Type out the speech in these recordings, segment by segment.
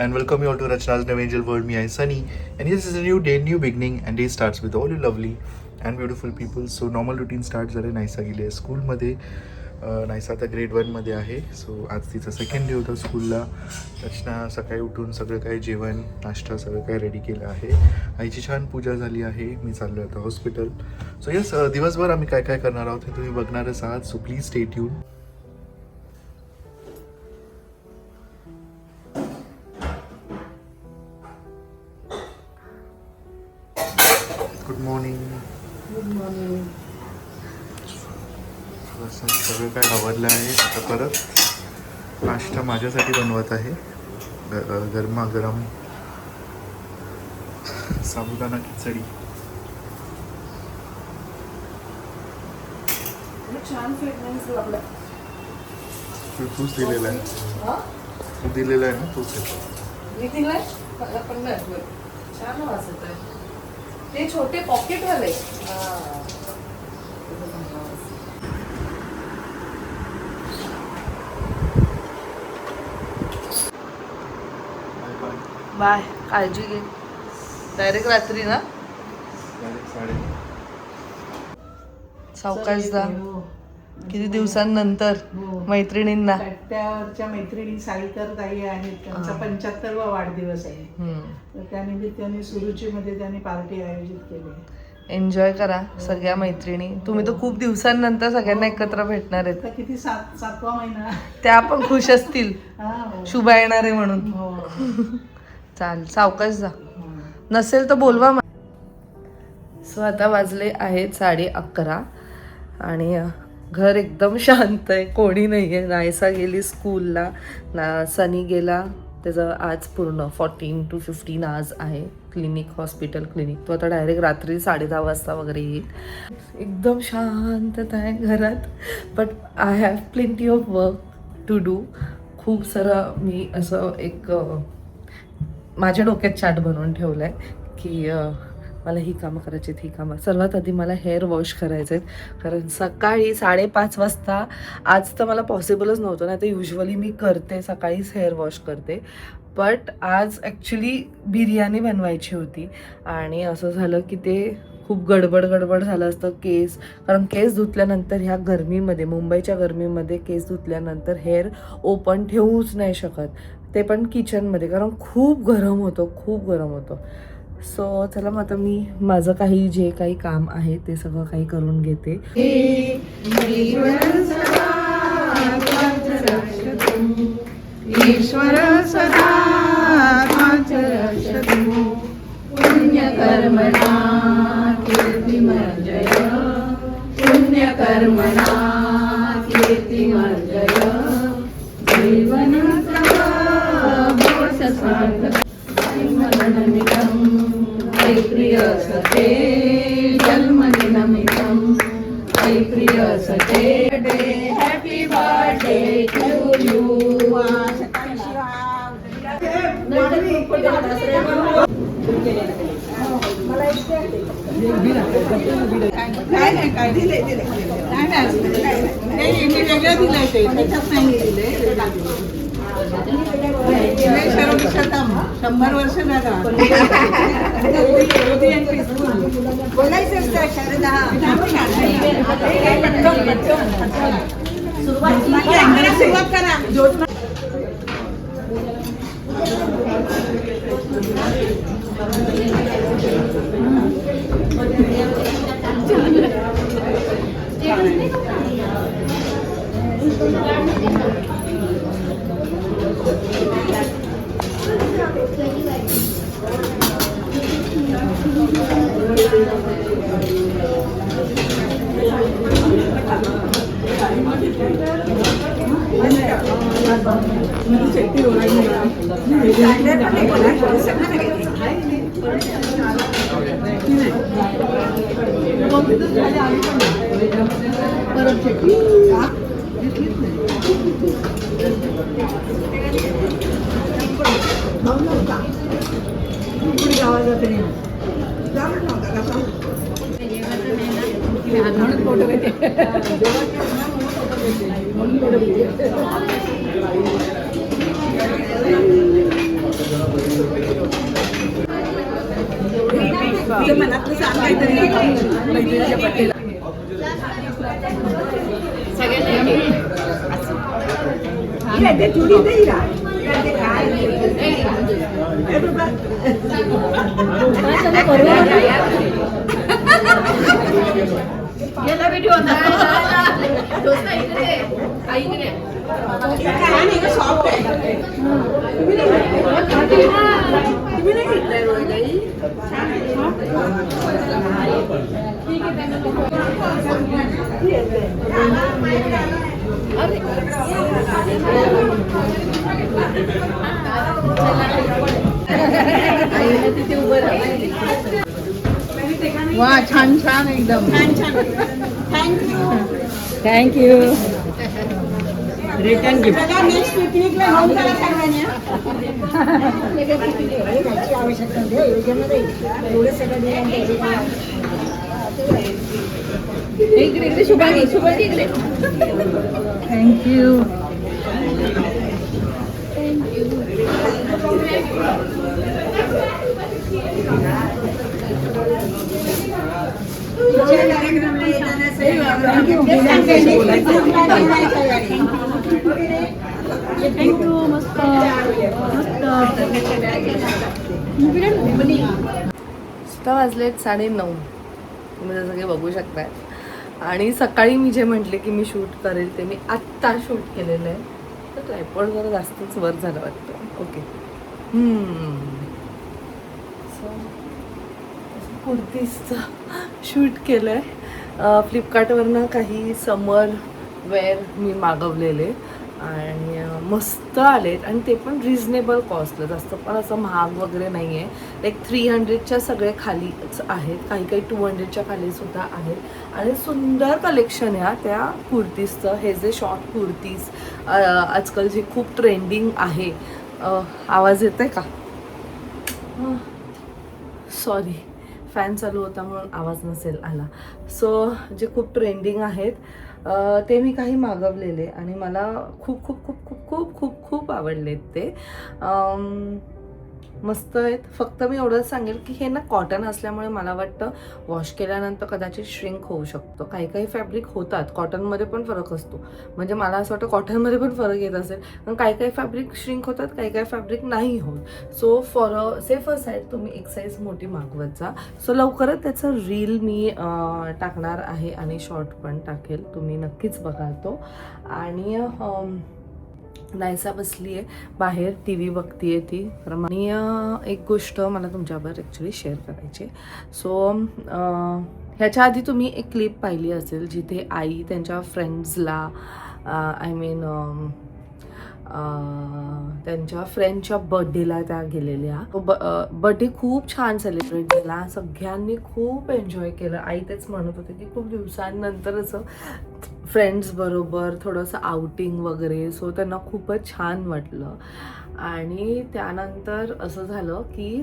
and welcome you all to Rachna's New Angel World. Me, I Sunny, and this is a new day, new beginning, and day starts with all you lovely and beautiful people. So normal routine starts झालं. नायसा गेली आहे स्कूलमध्ये. नायसा आता grade 1मध्ये आहे. So आज तिचा second day होता स्कूलला. रचना सकाळी उठून सगळं काही जेवण नाश्ता सगळं काही रेडी केलं आहे. आईची छान पूजा झाली आहे. मी चाललो आता हॉस्पिटल. सो यस, दिवसभर आम्ही काय काय करणार आहोत हे तुम्ही बघणारच आहात. So please stay tune. Good morning. Good morning. सगळं काय आवडलं आहे. आता परत नाश्ता माझ्यासाठी बनवत आहे. गरमागरम साबुदाणा खिचडी. छान फ्रेग्रन्स लागला. तूच दिलेला आहे. तू दिलेला आहे ना, तूच आहे. मी दिलाय मला पण नाही आठवत. छान वाजत आहे. ते छोटे पॉकेट वाले. बाय. काळजी घे. डायरेक्ट रात्री ना. सावकाश जा. किती दिवसांनंतर मैत्रिणींना. त्यावरच्या मैत्रिणी साईकर ताई आहेत, त्यांचा 75वा वाढदिवस आहे. तर त्यानिमित्ताने सुरुचीमध्ये त्यांनी पार्टी आयोजित केली. एन्जॉय करा सगळ्या मैत्रिणी. तुम्ही तर खूप दिवसांनंतर सगळ्यांना एकत्र भेटणार आहेत. आता किती सातवा महिना. त्या पण खुश असतील शुभ येणार आहे म्हणून. हो. चाल, सावकाश जा. नसेल तर बोलवा. सो आता वाजले आहेत 11:30 आणि घर एकदम शांत आहे. कोणी नाही आहे. नायसा गेली स्कूलला ना. सनी गेला. त्याचं आज पूर्ण 14 to 15 आज आहे क्लिनिक, हॉस्पिटल क्लिनिक. तो आता डायरेक्ट रात्री 10:30 वाजता वगैरे येईल. एकदम शांतता आहे घरात. But I have plenty of work to do. खूप सारं मी असं एक माझ्या डोक्यात चार्ट बनवून ठेवलं आहे की मला ही कामं करायची आहेत, ही कामं. सर्वात आधी मला हेअर वॉश करायचे आहेत, कारण सकाळी 5:30 वाजता आज तर मला पॉसिबलच नव्हतं ना. तर युजली मी करते सकाळीच हेअर वॉश करते. बट आज ॲक्च्युली बिर्याणी बनवायची होती आणि असं झालं की ते खूप गडबड झालं असतं. केस, कारण केस धुतल्यानंतर ह्या गरमीमध्ये, मुंबईच्या गरमीमध्ये केस धुतल्यानंतर हेअर ओपन ठेवूच नाही शकत. ते पण किचनमध्ये, कारण खूप गरम होतं. सो चला मग आता मी माझं काही जे काही काम आहे ते सगळं काही करून घेते. ईश्वर सदा पुण्यकर्मणा कीर्तिमर्जय. पुण्यकर्मणा कीर्तिमर्जय. जीवनं तव भोषसार्थकं ऐ प्रिय सखे जन्मदिनमितं. ऐ प्रिय सखे हॅपी बर्थडे टू यू. काय दिले नाही, मी वेगळं दिलंय. ते त्याच्यात नाही दिले. 100 वर्ष झाला. बोलायचं असतं शारदा. सुरुवात करा. वा छान छान एकदम थँक्यू रिटर्न गिफ्ट नेक्स्ट पिकनिकला घेऊन चला सर्वांनी आवश्यकता योजनेमध्ये एवढे सगळं इकडे इकडे शुभांगी शुभांगी इकडे थँक्यू आता वाजलेत 9:30. तुम्ही जसं काही बघू शकताय. आणि सकाळी मी जे म्हटले की मी शूट करेल ते मी आत्ता शूट केलेलं आहे. तर ट्रायपॉड जरा जास्तच वर झालं वाटतं. ओके. सो कुर्तीजचं शूट केलं आहे. फ्लिपकार्टवरनं काही समर वेअर मी मागवलेले आणि मस्त आलेत आणि ते पण रिजनेबल कॉस्टला. जास्त पण असं महाग वगैरे नाही आहे. लाईक 300च्या सगळे खालीच आहेत. काही काही 200च्या खालीसुद्धा आहेत आणि सुंदर कलेक्शन आहे त्या कुर्तीजचं. हे जे शॉर्ट कुर्तीज आजकाल जे खूप ट्रेंडिंग आहे. आवाज येत आहे का? सॉरी, फॅन चालू होता म्हणून आवाज नसेल आला. सो जे खूप ट्रेंडिंग आहेत ते मी काही मागवलेले आणि मला खूप खूप खूप खूप खूप खूप खूप आवडलेत ते. मस्त आहेत. फक्त मी एवढंच सांगेल की हे ना कॉटन असल्यामुळे मला वाटतं वॉश केल्यानंतर कदाचित श्रिंक होऊ शकतो. काही काही फॅब्रिक होतात. कॉटनमध्ये पण फरक असतो. म्हणजे मला असं वाटतं कॉटनमध्ये पण फरक येत असेल. पण काही काही फॅब्रिक श्रिंक होतात, काही काही फॅब्रिक नाही होत. So for a safer side तुम्ही एक साईज मोठी मागवत जा. सो लवकरच त्याचं रील मी टाकणार आहे आणि शॉर्ट पण टाकेल. तुम्ही नक्कीच बघा तो. आणि नायसा बसली आहे बाहेर, टी व्ही बघतीये ती. आणि एक गोष्ट मला तुमच्याबरोबर ॲक्च्युली शेअर करायची. सो ह्याच्या आधी तुम्ही एक क्लिप पाहिली असेल जिथे आई त्यांच्या फ्रेंड्सला आय मीन त्यांच्या फ्रेंडच्या बर्थडेला त्या गेलेल्या. बर्थडे खूप छान सेलिब्रेट केला. सगळ्यांनी खूप एन्जॉय केलं. आई तेच म्हणत होते की खूप दिवसांनंतर असं फ्रेंड्स बरोबर थोडंसं आउटिंग वगैरे. सो त्यांना खूपच छान वाटलं. आणि त्यानंतर असं झालं की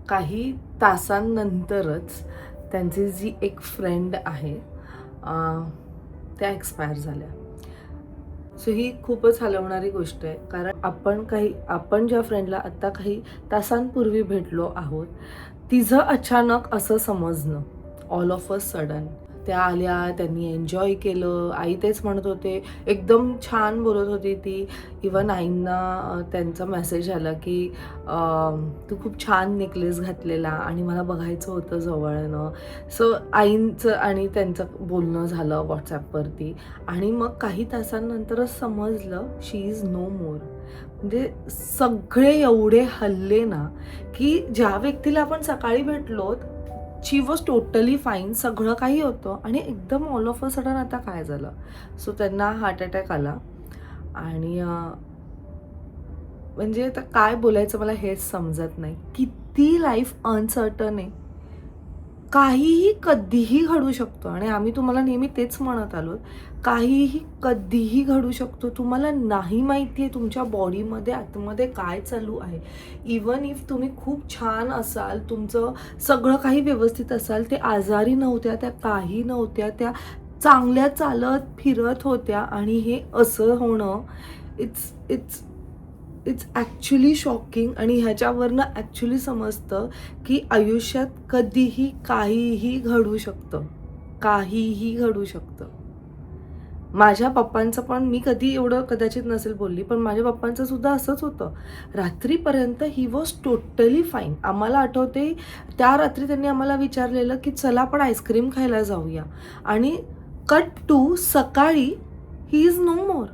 काही तासांनंतरच त्यांची जी एक फ्रेंड आहे त्या एक्सपायर झाल्या. सो ही खूपच हलवणारी गोष्ट आहे. कारण आपण ज्या फ्रेंडला आत्ता काही तासांपूर्वी भेटलो आहोत तिचं अचानक असं समजणं, ऑल ऑफ अ सडन. त्या आल्या, त्यांनी एन्जॉय केलं. आई तेच म्हणत होते, एकदम छान बोलत होती ती. इवन आईंना त्यांचा मेसेज आला की तू खूप छान नेकलेस घातलेला आणि मला बघायचं होतं जवळनं. सो आईंचं आणि त्यांचं बोलणं झालं व्हॉट्सॲपवरती. आणि मग काही तासांनंतरच समजलं शी इज नो मोर. म्हणजे सगळे एवढे हल्ले ना की ज्या व्यक्तीला आपण सकाळी भेटलो शी वॉज टोटली फाईन, सगळं काही होतं आणि एकदम ऑल ऑफ अ सडन आता काय झालं. सो त्यांना हार्ट अटॅक आला. आणि म्हणजे आता काय बोलायचं मला हेच समजत नाही. किती लाईफ अनसर्टन आहे. काहीही कधीही घडू शकतो. आणि आम्ही तुम्हाला नेहमी तेच म्हणत आलो, काहीही कधीही घडू शकतो. तुम्हाला नाही माहिती आहे तुमच्या बॉडीमध्ये आतमध्ये काय चालू आहे. इवन इफ तुम्ही खूप छान असाल, तुमचं सगळं काही व्यवस्थित असाल, ते आजारी नव्हत्या, त्या काही नव्हत्या, त्या चांगल्या चालत फिरत होत्या आणि हे असं होणं इट्स इट्स ॲक्च्युली शॉकिंग. आणि ह्याच्यावरनं ॲक्च्युली समजतं की आयुष्यात कधीही काहीही घडू शकतं, काहीही घडू शकतं. माझ्या पप्पांचं पण, मी कधी एवढं कदाचित नसेल बोलली, पण माझ्या पप्पांचं सुद्धा असंच होतं. रात्रीपर्यंत ही वॉज टोटली फाईन. आम्हाला आठवते त्या रात्री त्यांनी आम्हाला विचारलेलं की चला आपण आईस्क्रीम खायला जाऊया, आणि कट टू सकाळी ही इज नो मोर.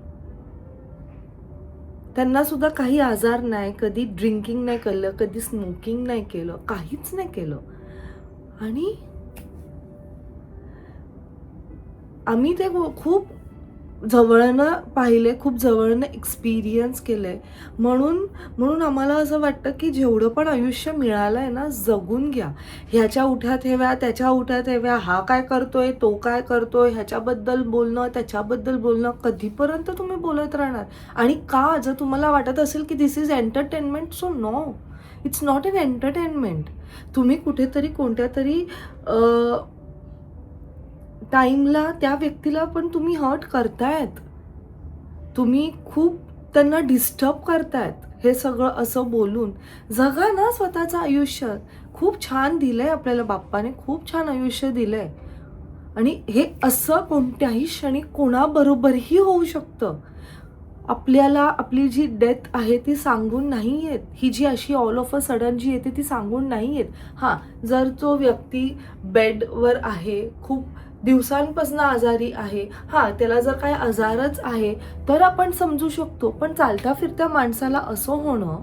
त्यांना सुद्धा काही आजार नाही, कधी ड्रिंकिंग नाही केलं, कधी स्मोकिंग नाही केलं, काहीच नाही केलं. आणि आम्ही ते खूप जवळनं पाहिले, खूप जवळनं एक्सपिरियन्स केलंय. म्हणून आम्हाला असं वाटतं की जेवढं पण आयुष्य मिळालं आहे ना, जगून घ्या. ह्याच्या उठ्यात हेव्या, त्याच्या उठ्यात हेव्या, हा काय करतोय, तो काय करतोय, ह्याच्याबद्दल बोलणं, त्याच्याबद्दल बोलणं, कधीपर्यंत तुम्ही बोलत राहणार? आणि का? जर तुम्हाला वाटत असेल की this is entertainment, so no, it's not an entertainment. तुम्ही कुठेतरी कोणत्या तरी टाईमला त्या व्यक्तीला पण तुम्ही हर्ट करतायत, तुम्ही खूप त्यांना डिस्टर्ब करतायत. हे सगळं असं बोलून जगा ना स्वतःचं आयुष्य. खूप छान दिलंय आपल्याला बाप्पाने, खूप छान आयुष्य दिलंय. आणि हे असं कोणत्याही क्षणी कोणाबरोबरही होऊ शकतं. आपल्याला आपली जी डेथ आहे ती सांगून नाही येत. ही जी अशी ऑल ऑफ अ सडन जी येते ती सांगून नाही येत. हां, जर तो व्यक्ती बेडवर आहे, खूप दिवसांपासून आजारी आहे, हां, त्याला जर काय आजारच आहे तर आपण समजू शकतो. पण चालत्या फिरत्या माणसाला असं होणं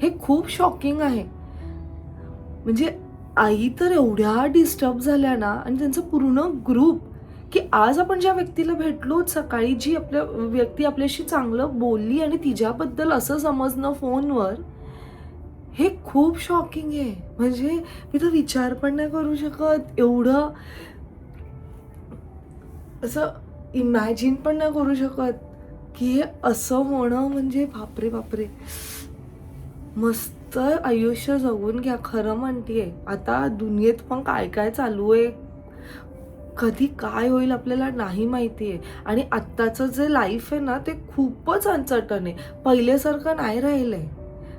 हे खूप शॉकिंग आहे. म्हणजे आई तर एवढ्या डिस्टर्ब झाल्या ना, आणि त्यांचं पूर्ण ग्रुप, की आज आपण ज्या व्यक्तीला भेटलो सकाळी, जी आपल्या व्यक्ती आपल्याशी चांगलं बोलली आणि तिच्याबद्दल असं समजणं फोनवर, हे खूप शॉकिंग आहे. म्हणजे मी तर विचार पण नाही करू शकत. एवढं असं इमॅजिन पण नाही करू शकत की हे असं होणं. म्हणजे बापरे बापरे. मस्त आयुष्य जगून घ्या, खरं म्हणतेय. आता दुनियेत पण काय काय चालू आहे, कधी काय होईल आपल्याला नाही माहिती आहे. आणि आत्ताचं जे लाईफ आहे ना, ते खूपच अनसर्टन आहे. पहिल्यासारखं नाही राहिलं आहे.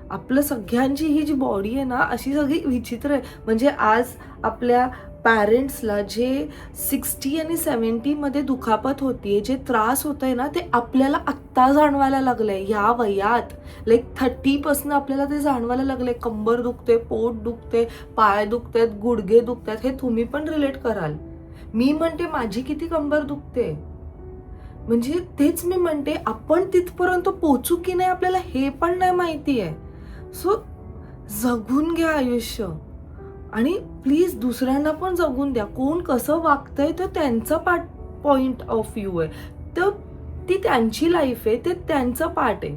आपलं सगळ्यांची ही जी बॉडी आहे ना, अशी सगळी विचित्र आहे. म्हणजे आज आपल्या पॅरेंट्सला जे 60 आणि 70मध्ये दुखापत होतीये, जे त्रास होत आहे ना, ते आपल्याला आत्ता जाणवायला लागलंय ह्या वयात. लाईक 30पासून आपल्याला ते जाणवायला लागलंय. कंबर दुखते, पोट दुखते, पाय दुखतात, गुडघे दुखतात. हे तुम्ही पण रिलेट कराल. मी म्हणते माझी किती कंबर दुखते. म्हणजे तेच मी म्हणते, आपण तिथपर्यंत पोचू की नाही आपल्याला हे पण नाही माहिती आहे. सो जगून घ्या आयुष्य. आणि प्लीज दुसऱ्यांना पण जगून द्या. कोण कसं वागतंय तर त्यांचं पॉइंट ऑफ व्ह्यू आहे. तर ती त्यांची लाईफ आहे, ते त्यांचं पार्ट आहे.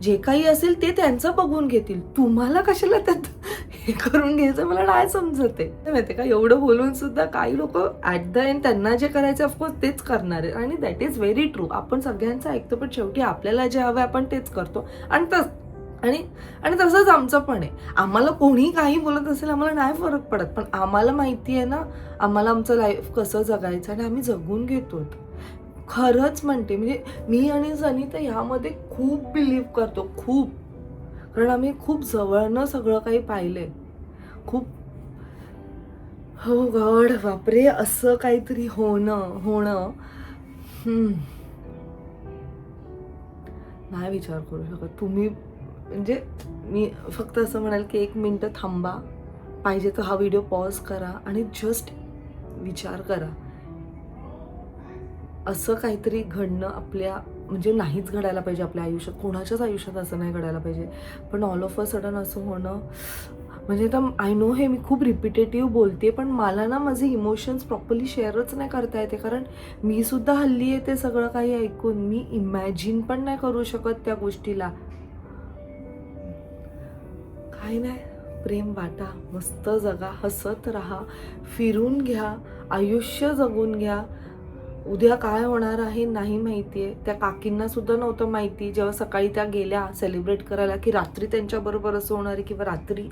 जे काही असेल ते त्यांचं बघून घेतील. तुम्हाला कशाला त्यात हे करून घ्यायचं मला नाही समजत आहे. माहिती का, एवढं बोलून सुद्धा काही लोक ॲट द एंड त्यांना जे करायचं ऑफकोर्स तेच करणार आहे. आणि दॅट इज व्हेरी ट्रू. आपण सगळ्यांचं ऐकतो, पण शेवटी आपल्याला जे हवं आपण तेच करतो. आणि तसंच आमचं पण आहे. आम्हाला कोणी काही बोलत असेल आम्हाला नाही फरक पडत, पण आम्हाला माहिती आहे ना आम्हाला आमचं लाईफ कसं जगायचं, आणि आम्ही जगून घेतो. खरंच म्हणते. म्हणजे मी आणि सनी तर ह्यामध्ये खूप बिलीव्ह करतो, खूप. कारण आम्ही खूप जवळनं सगळं काही पाहिलंय. खूप. हो गॉड, बापरे, असं काहीतरी होणं नाही विचार करू शकत तुम्ही. म्हणजे मी फक्त असं म्हणाल की 1 मिनिटं थांबा, पाहिजे तर हा व्हिडिओ पॉज करा आणि जस्ट विचार करा. असं काहीतरी घडणं म्हणजे नाहीच घडायला पाहिजे आपल्या आयुष्यात. कोणाच्याच आयुष्यात असं नाही घडायला पाहिजे. पण ऑल ऑफ अ सडन असं होणं, म्हणजे आता आय नो हे मी खूप रिपिटेटिव्ह बोलते, पण मला ना माझे इमोशन्स प्रॉपरली शेअरच नाही करता येते. कारण मी सुद्धा हल्ली आहे ते सगळं काही ऐकून. मी इमॅजिन पण नाही करू शकत त्या गोष्टीला. काही नाही, प्रेम वाटा, मस्त जगा, हसत राहा, फिरून घ्या, आयुष्य जगून घ्या. उद्या काय होणार आहे नाही माहिती आहे. त्या काकींना सुद्धा नव्हतं माहिती जेव्हा सकाळी त्या गेल्या सेलिब्रेट करायला, की रात्री त्यांच्याबरोबर असं होणार आहे, किंवा रात्री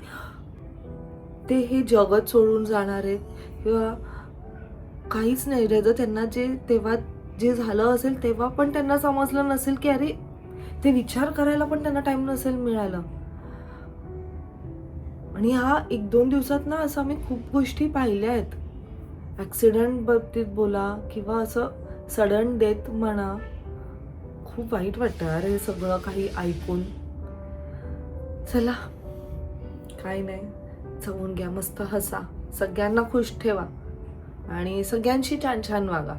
ते हे जगत सोडून जाणार आहेत, किंवा काहीच नाही. त्यांना तेव्हा जे झालं असेल तेव्हा पण त्यांना समजलं नसेल की अरे ते विचार करायला पण त्यांना टाइम नसेल मिळाला. आणि ह्या 1-2 दिवसात ना असं आम्ही खूप गोष्टी पाहिल्या आहेत. ॲक्सिडेंट बाबतीत बोला किंवा असं सडन डेथ म्हणा. खूप वाईट वाटतं अरे हे सगळं काही ऐकून. चला काय नाही, जगून घ्या, मस्त हसा, सगळ्यांना खुश ठेवा आणि सगळ्यांशी छान छान वागा.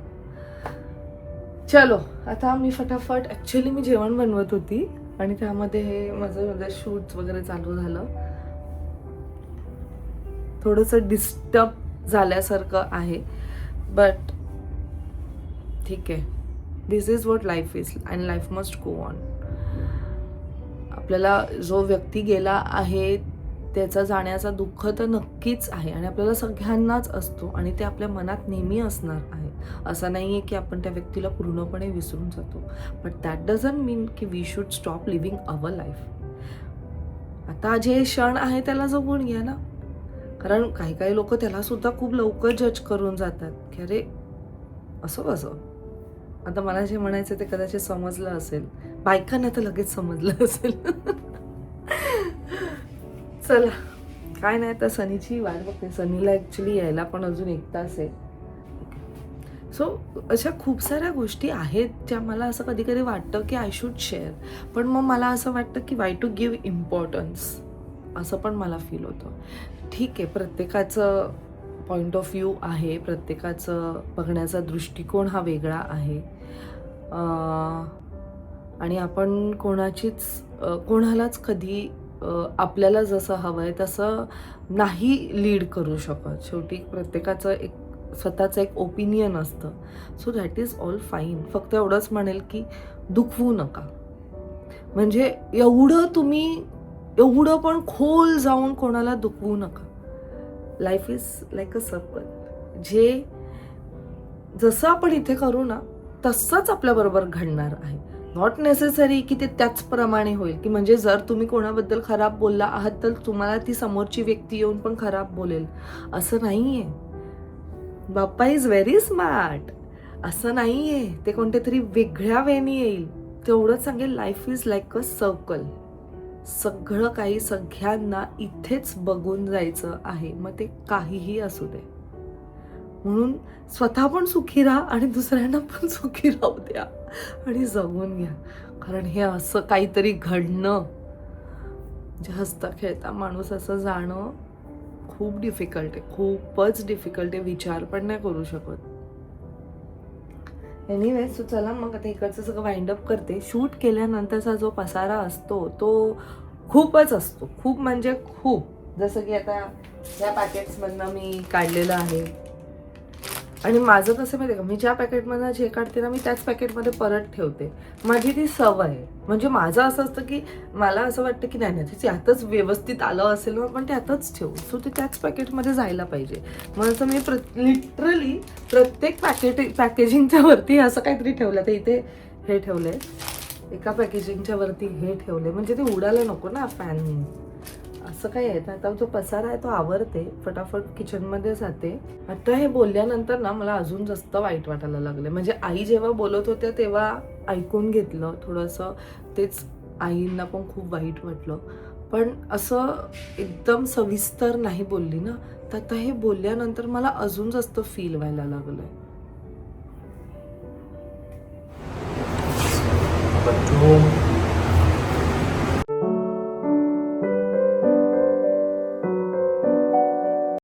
चलो आता मी फटाफट, ॲक्च्युली मी जेवण बनवत होती आणि त्यामध्ये हे माझं शूट वगैरे चालू झालं. थोडंसं डिस्टर्ब झाल्यासारखं आहे, बट ठीक आहे. This is what life is and life must go on. आपल्याला जो व्यक्ती गेला आहे त्याचा जाण्याचा दुःख तर नक्कीच आहे आणि आपल्याला सगळ्यांनाच असतो आणि ते आपल्या मनात नेहमी असणार आहे. असं नाही आहे की आपण त्या व्यक्तीला पूर्णपणे विसरून जातो, बट दॅट डझंट मीन की we should stop living our life. आता जे क्षण आहे त्याला जगून घ्या ना. कारण काही काही लोक त्याला सुद्धा खूप लवकर जज करून जातात की अरे असं कसं. आता मला जे म्हणायचं ते कदाचित समजलं असेल, बायकांना तर लगेच समजलं असेल. चला काय नाही, तर सनीची वाट बघते. सनीला ॲक्च्युली यायला पण अजून 1 तास आहे. सो अशा खूप साऱ्या गोष्टी आहेत ज्या मला असं कधी कधी वाटतं की आय शूड शेअर, पण मग मला असं वाटतं की वाय टू गिव्ह इम्पॉर्टन्स, असं पण मला फील होतं. ठीक आहे, प्रत्येकाचं पॉईंट ऑफ व्ह्यू आहे, प्रत्येकाचं बघण्याचा दृष्टिकोन हा वेगळा आहे आणि आपण कोणालाच कधी आपल्याला जसं हवं आहे तसं नाही लीड करू शकत. शेवटी प्रत्येकाचं एक स्वतःचं एक ओपिनियन असतं. So that is all fine. फक्त एवढंच म्हणेल की दुखवू नका. म्हणजे एवढं पण खोल जाऊन कोणाला दुखवू नका. Life is like a circle. जे जसं आपण इथे करू ना तसंच आपल्याबरोबर घडणार आहे. नॉट नेसेसरी की ते त्याचप्रमाणे होईल, की म्हणजे जर तुम्ही कोणाबद्दल खराब बोलला आहात तर तुम्हाला ती समोरची व्यक्ती येऊन पण खराब बोलेल, असं नाही आहे. बाप्पा इज व्हेरी स्मार्ट. असं नाही आहे. ते कोणत्या तरी वेगळ्या वेनी येईल. तेवढंच सांगेल life is like a circle. सगळं काही सगळ्यांना इथेच बघून जायचं आहे, मग ते काहीही असू दे. म्हणून स्वतः पण सुखी राहा आणि दुसऱ्यांना पण सुखी राहू द्या आणि जगून घ्या. कारण हे असं काहीतरी घडणं, जे हसता खेळता माणूस असं जाणं खूप डिफिकल्ट आहे, खूपच डिफिकल्ट आहे. विचार पण नाही करू शकत. एनिवे, सो चला मग आता इकडचं सगळं वाइंड अप करते. शूट केल्यानंतरचा जो पसारा असतो तो खूपच असतो, खूप म्हणजे खूप. जसं की आता या पॅकेट्समधनं मी काढलेलं आहे आणि माझं कसं माहिती आहे का, मी ज्या पॅकेटमधनं जे काढते ना मी त्याच पॅकेटमध्ये परत ठेवते. माझी ती सवय आहे. म्हणजे माझं असं असतं की मला असं वाटतं की नाही त्यातच व्यवस्थित आलं असेल मग पण त्यातच ठेवू. सो ते त्याच पॅकेटमध्ये जायला पाहिजे. मग असं मी लिटरली प्रत्येक पॅकेजिंगच्या वरती असं काहीतरी ठेवलं. तर इथे हे ठेवले, एका पॅकेजिंगच्या वरती हे ठेवले, म्हणजे ते उडायला नको ना फॅन. असं काय आहे. आता जो पसारा आहे तो आवरते, फटाफट किचनमध्ये जाते. आता हे बोलल्यानंतर ना मला अजून जास्त वाईट वाटायला लागले. म्हणजे आई जेव्हा बोलत होत्या तेव्हा ऐकून घेतलं थोडंसं, तेच आईंना पण खूप वाईट वाटलं. पण असं एकदम सविस्तर नाही बोलली ना, तर आता हे बोलल्यानंतर मला अजून जास्त फील व्हायला लागलंय. बच्चों